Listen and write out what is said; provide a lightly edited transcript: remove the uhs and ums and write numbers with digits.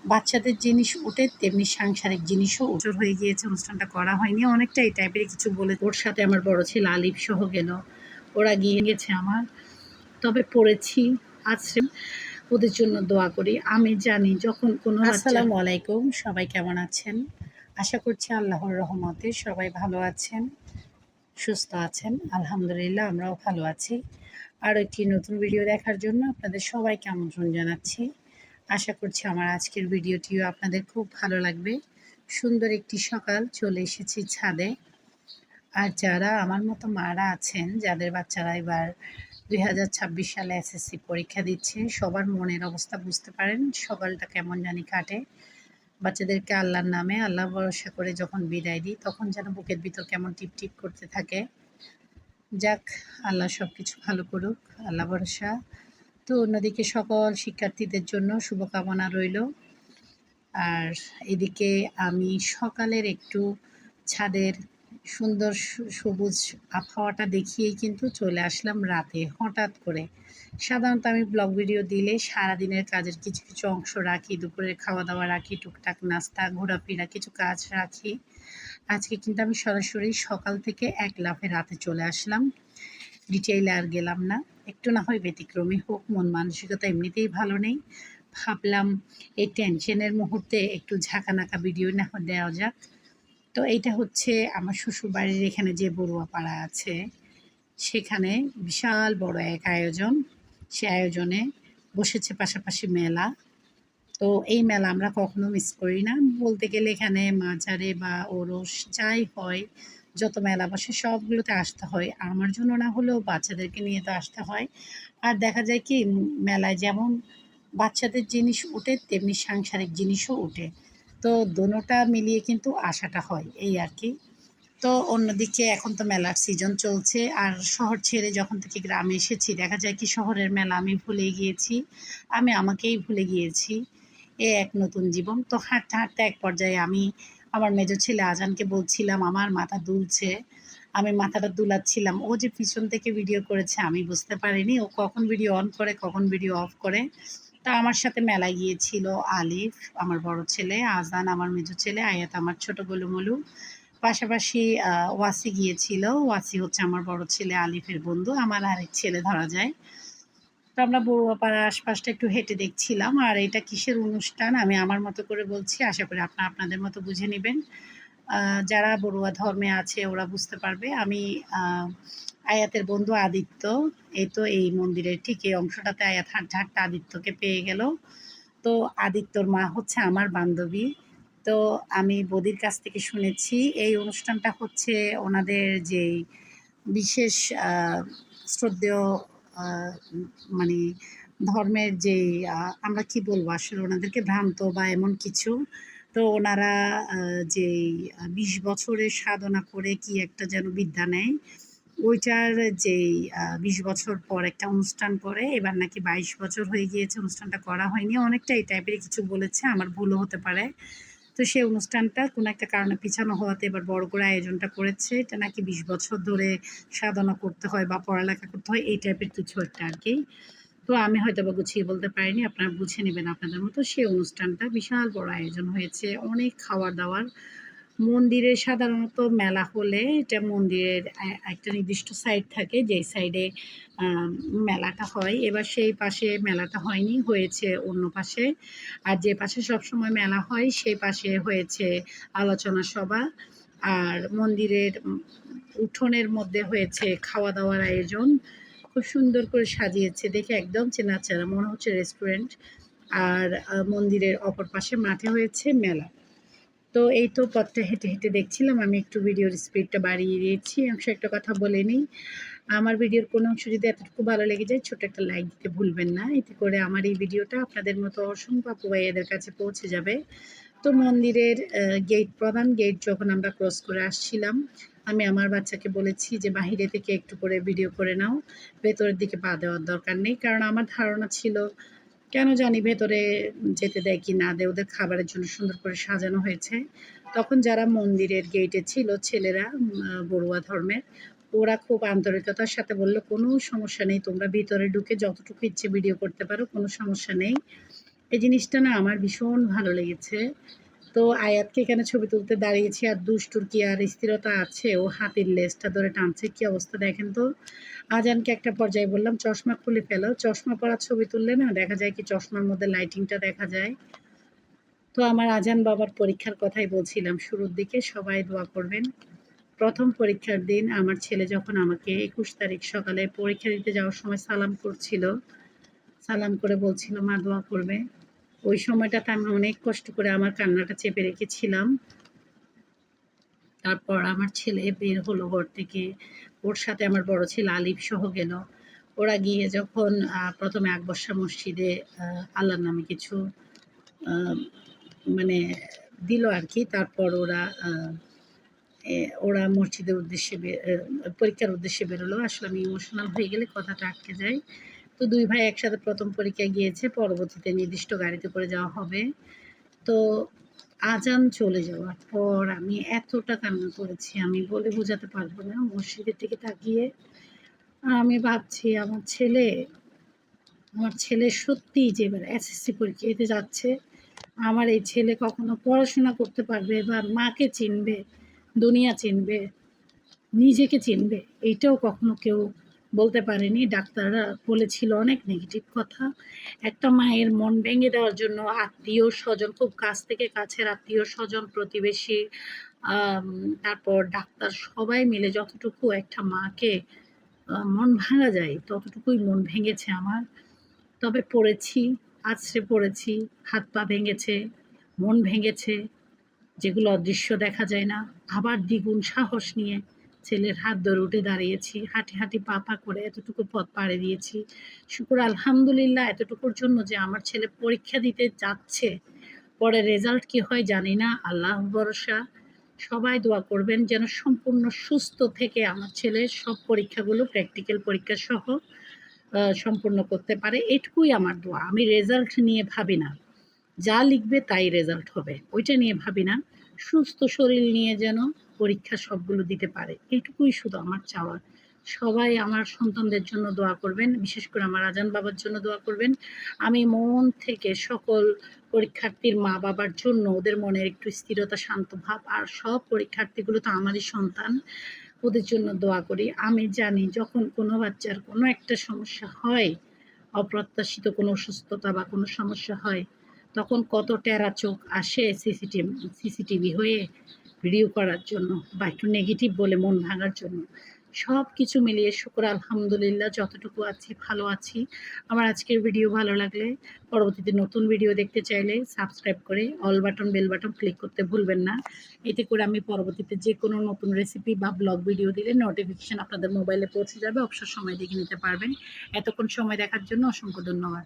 বাচ্চাদের জিনিস উঠে তেমনি সাংসারিক জিনিসও উঠোর হয়ে গিয়েছে। অনুষ্ঠানটা করা হয়নি, অনেকটা এই টাইপের কিছু বলে ওর সাথে আমার বড় ছেলে আলিফ সহ গেল, ওরা গিয়ে গেছে আমার। তবে পড়েছি আজকে, ওদের জন্য দোয়া করি। আমি জানি যখন কোনো আসসালামু আলাইকুম, সবাই কেমন আছেন? আশা করছি আল্লাহর রহমতে সবাই ভালো আছেন, সুস্থ আছেন। আলহামদুলিল্লাহ আমরাও ভালো আছি। আরও একটি নতুন ভিডিও দেখার জন্য আপনাদের সবাইকে আমন্ত্রণ জানাচ্ছি। আশা করছি আমার আজকের ভিডিওটিও আপনাদের খুব ভালো লাগবে। সুন্দর একটি সকাল, চলে এসেছি ছাদে। আর যারা আমার মতো মারা আছেন, যাদের বাচ্চারা এবার 2026 সালে এসএসসি পরীক্ষা দিচ্ছে, সবার মনের অবস্থা বুঝতে পারেন সকালটা কেমন জানি কাটে। বাচ্চাদেরকে আল্লাহর নামে আল্লাহ ভরসা করে যখন বিদায় দিই, তখন যেন বুকের ভিতর কেমন টিপটিপ করতে থাকে। যাক, আল্লাহ সব কিছু ভালো করুক, আল্লাহ ভরসা। তো অন্যদিকে সকল শিক্ষার্থীদের জন্য শুভকামনা রইল। আর এদিকে আমি সকালের একটু ছাদের সুন্দর সবুজ আবহাওয়াটা দেখিয়েই কিন্তু চলে আসলাম রাতে হঠাৎ করে। সাধারণত আমি ব্লগ ভিডিও দিলে সারাদিনের কাজের কিছু কিছু অংশ রাখি, দুপুরের খাওয়া দাওয়া রাখি, টুকটাক নাস্তা, ঘোরাফেরা, কিছু কাজ রাখি। আজকে কিন্তু আমি সরাসরি সকাল থেকে এক লাফে রাতে চলে আসলাম। ডিটেইলে আর গেলাম না। একটু না হয় ব্যতিক্রমী হোক, মন মানসিকতা এমনিতেই ভালো নেই। ভাবলাম এই টেনশনের মুহূর্তে একটু ঝাঁকানাকা ভিডিও না দেওয়া যাক। তো এইটা হচ্ছে আমার শ্বশুরবাড়ির এখানে যে বড়ুয়াপাড়া আছে, সেখানে বিশাল বড় এক আয়োজন। সে আয়োজনে বসেছে পাশাপাশি মেলা। তো এই মেলা আমরা কখনো মিস করি না। বলতে গেলে এখানে মাজারে বা ওরস যাই হয়, যত মেলা বসে সবগুলোতে আসতে হয়। আমার জন্য না হলেও বাচ্চাদেরকে নিয়ে তো আসতে হয়। আর দেখা যায় কি, মেলায় যেমন বাচ্চাদের জিনিস ওঠে তেমনি সাংসারিক জিনিসও ওঠে। তো দোনোটা মিলিয়ে কিন্তু আসাটা হয়, এই আর কি। তো অন্যদিকে এখন তো মেলার সিজন চলছে, আর শহর ছেড়ে যখন থেকে গ্রামে এসেছি, দেখা যায় কি শহরের মেলা আমি ভুলে গিয়েছি, আমি আমাকেই ভুলে গিয়েছি। এ এক নতুন জীবন। তো হাঁটতে হাঁটতে এক পর্যায়ে আমি আমার মেজো ছেলে আজানকে বলছিলাম আমার মাথা দুলছে। আমি মাথাটা দুলাচ্ছিলাম, ও যে পিছন থেকে ভিডিও করেছে আমি বুঝতে পারিনি। ও কখন ভিডিও অন করে কখন ভিডিও অফ করে। তা আমার সাথে মেলায় গিয়েছিল আলিফ আমার বড় ছেলে, আজান আমার মেজো ছেলে, আয়াত আমার ছোট গোলুমলু। পাশাপাশি ওয়াসি গিয়েছিল। ওয়াসি হচ্ছে আমার বড় ছেলে আলিফের বন্ধু, আমার আরেক ছেলে ধরা যায়। তো আমরা বড়ুয়াপাড়ার আশপাশটা একটু হেঁটে দেখছিলাম। আর এটা কিসের অনুষ্ঠান আমি আমার মতো করে বলছি, আশা করি আপনারা আপনাদের মতো বুঝে নেবেন। যারা বড়ুয়া ধর্মে আছে ওরা বুঝতে পারবে। আমি আয়াতের বন্ধু আদিত্য, এই তো এই মন্দিরের ঠিক এই অংশটাতে আয়াত হাঁটতে হাঁটতে আদিত্যকে পেয়ে গেল। তো আদিত্যর মা হচ্ছে আমার বান্ধবী। তো আমি বৌদির কাছ থেকে শুনেছি এই অনুষ্ঠানটা হচ্ছে ওনাদের যেই বিশেষ শ্রদ্ধেয় মানে ধর্মের যেই আমরা কি বলবো আসলে ওনাদেরকে, ভ্রান্ত বা এমন কিছু। তো ওনারা যেই ২০ বছরের সাধনা করে কি একটা যেন বিদ্যা নেয়, ওইটার যেই ২০ বছর পর একটা অনুষ্ঠান করে, এবার নাকি ২২ বছর হয়ে গিয়েছে অনুষ্ঠানটা করা হয়নি। অনেকটা এই টাইপের কিছু বলেছে, আমার ভুলও হতে পারে। তো সেই অনুষ্ঠানটা কোনো একটা কারণে পিছানো হওয়াতে এবার বড় করে আয়োজনটা করেছে। এটা নাকি ২০ বছর ধরে সাধনা করতে হয় বা পড়ালেখা করতে হয়, এই টাইপের কিছু একটা আর কি। তো আমি হয়তোবা গুছিয়ে বলতে পারিনি, আপনারা বুঝে নেবেন আপনাদের মতো। সেই অনুষ্ঠানটা বিশাল বড় আয়োজন হয়েছে, অনেক খাওয়ার-দাওয়ার। মন্দিরে সাধারণত মেলা হলে এটা মন্দিরের একটা নির্দিষ্ট সাইড থাকে, যেই সাইডে আ মেলাটা হয়। এবার সেই পাশে মেলাটা হয়নি, হয়েছে অন্য পাশে। আর যে পাশে সবসময় মেলা হয় সেই পাশে হয়েছে আলোচনা সভা। আর মন্দিরের উঠোনের মধ্যে হয়েছে খাওয়া-দাওয়ার আয়োজন। খুব সুন্দর করে সাজিয়েছে, দেখে একদম চেনাচেনা মনে হচ্ছে রেস্টুরেন্ট। আর মন্দিরের অপর পাশে মাঠে হয়েছে মেলা। তো এই তো পথটা হেঁটে হেঁটে দেখছিলাম, আমি একটু ভিডিওর স্পিডটা বাড়িয়ে দিয়েছি। অংশ একটা কথা বলে নিই, আমার ভিডিওর কোনো অংশ যদি এতটুকু ভালো লেগে যায়, ছোট একটা লাইক দিতে ভুলবেন না। এতে করে আমার এই ভিডিওটা আপনাদের মতো অসংখ্য আপু ভাইয়াদের কাছে পৌঁছে যাবে। তো মন্দিরের প্রধান গেট যখন আমরা ক্রস করে আসছিলাম, আমি আমার বাচ্চাকে বলেছি যে বাহিরে থেকে একটু করে ভিডিও করে নাও, ভেতরের দিকে পা দেওয়ার দরকার নেই। কারণ আমার ধারণা ছিল, কেন জানি ভেতরে যেতে দেয় কি না দেয়, ওদের খাবারের জন্য সুন্দর করে সাজানো হয়েছে। তখন যারা মন্দিরের গেটে ছিল ছেলেরা, বড়ুয়া ধর্মের, ওরা খুব আন্তরিকতার সাথে বলল, "কোনো সমস্যা নেই, তোমরা ভিতরে ঢুকে যতটুকু ইচ্ছে ভিডিও করতে পারো, কোনো সমস্যা নেই।" এই জিনিসটা না আমার ভীষণ ভালো লেগেছে। তো আয়াতকে এখানে ছবি তুলতে দাঁড়িয়েছি আর দুষ্টুর কি আর স্থিরতা আছে? ও হাতির লেজটা ধরে টানছে। কি অবস্থা দেখেন তো? আজানকে একটা পর্যায়ে বললাম, "চশমা খুলে ফেলো।" চশমা পরা ছবি তুললে না দেখা যায় কি চশমার মধ্যে লাইটিংটা দেখা যায়। তো আমার আজান বাবার পরীক্ষার কথাই বলছিলাম শুরুর দিকে। সবাই দোয়া করবেন। ১ম পরীক্ষার দিন আমার ছেলে যখন আমাকে ২১ তারিখ সকালে পরীক্ষা দিতে যাওয়ার সময় সালাম করছিল, সালাম করে বলছিল, "মা দোয়া করবে।" ওই সময়টাতে আমি অনেক কষ্ট করে আমার কান্নাটা চেপে রেখেছিলাম। তারপর আমার ছেলে বের হলো ঘর থেকে। ওর সাথে আমার বড় ছেলে আলিফ সহ গেল। ওরা গিয়ে যখন ১ম এ আকবর্ষা মসজিদে আল্লাহর নামে কিছু আ মানে দিল আরকি। তারপর ওরা ওরা মসজিদের উদ্দেশ্যে পরীক্ষার উদ্দেশ্যে বেরোলো। আসলে আমি ইমোশনাল হয়ে গেলে কথাটা আটকে যায়। তো ২ ভাই একসাথে ১ম পরীক্ষায় গিয়েছে। পরবর্তীতে নির্দিষ্ট গাড়িতে করে যাওয়া হবে। তো আজান চলে যাওয়ার পর আমি এতটা কান্না করেছি আমি বলে বোঝাতে পারব না। মসজিদের দিকে তাকিয়ে আমি ভাবছি আমার ছেলে সত্যিই যে এবার এসএসসি পরীক্ষা দিতে যাচ্ছে। আমার এই ছেলে কখনো পড়াশোনা করতে পারবে বা মাকে চিনবে, দুনিয়া চিনবে, নিজেকে চিনবে এইটাও কখনো কেউ বলতে পারেনি। ডাক্তাররা বলেছিল অনেক নেগেটিভ কথা। একটা মায়ের মন ভেঙে দেওয়ার জন্য আত্মীয়-স্বজন খুব কাছ থেকে কাছের আত্মীয়-স্বজন, প্রতিবেশী, আম তারপর ডাক্তার সবাই মিলে যতটুকু একটা মাকে মন ভাঙা যায় ততটুকুই মন ভেঙেছে আমার। তবে পড়েছি, আছড়ে পড়েছি, হাত-পা ভেঙেছে, মন ভেঙেছে। যেগুলো অদৃশ্য দেখা যায় না। আবার দ্বিগুণ সাহস নিয়ে ছেলের হাত ধরে উঠে দাঁড়িয়েছি। হাঁটি, হাঁটি পা, পা করে এতটুকু পথ পাড়ি দিয়েছি। শুকুর আলহামদুলিল্লাহ এতটুকুর জন্য যে আমার ছেলে পরীক্ষা দিতে যাচ্ছে। পরে রেজাল্ট কি হয় জানি না। আল্লাহ ভরসা। সবাই দোয়া করবেন যেন সম্পূর্ণ সুস্থ থেকে আমার ছেলে সব পরীক্ষাগুলো প্র্যাকটিক্যাল পরীক্ষা সহ সম্পূর্ণ করতে পারে। এটুকুই আমার দোয়া। আমি রেজাল্ট নিয়ে ভাবি না। যা লিখবে তাই রেজাল্ট হবে। ওইটা নিয়ে ভাবি না। সুস্থ শরীর নিয়ে যেন পরীক্ষা সবগুলো দিতে পারে। এটুকুই শুধু আমার চাওয়া। সবাই আমার সন্তানদের জন্য দোয়া করবেন। বিশেষ করে আমার আজান বাবার জন্য দোয়া করবেন। আমি মন থেকে সকল পরীক্ষার্থীর মা-বাবার জন্য ওদের মনের একটু স্থিরতা, শান্ত ভাব আর সব পরীক্ষার্থীগুলো তো আমারই সন্তান। ওদের জন্য দোয়া করি। আমি জানি যখন কোনো বাচ্চার কোনো একটা সমস্যা হয়, অপ্রত্যাশিত কোনো অসুস্থতা বা কোনো সমস্যা হয়, তখন কত টেরা চোখ আসে সিসিটিভি হয়ে ভিডিও করার জন্য বা একটু নেগেটিভ বলে মন ভাঙার জন্য। সবকিছু মিলিয়ে শুকর আলহামদুলিল্লাহ যতটুকু আছি ভালো আছি। আমার আজকের ভিডিও ভালো লাগলে পরবর্তীতে নতুন ভিডিও দেখতে চাইলে সাবস্ক্রাইব করে all button, bell button click করতে ভুলবেন না। এতে করে আমি পরবর্তীতে যেকোনো নতুন রেসিপি বা ব্লগ ভিডিও দিলে নোটিফিকেশন আপনাদের মোবাইলে পৌঁছে যাবে। অবসর সময় দেখে নিতে পারবেন। এতক্ষণ সময় দেখার জন্য অসংখ্য ধন্যবাদ।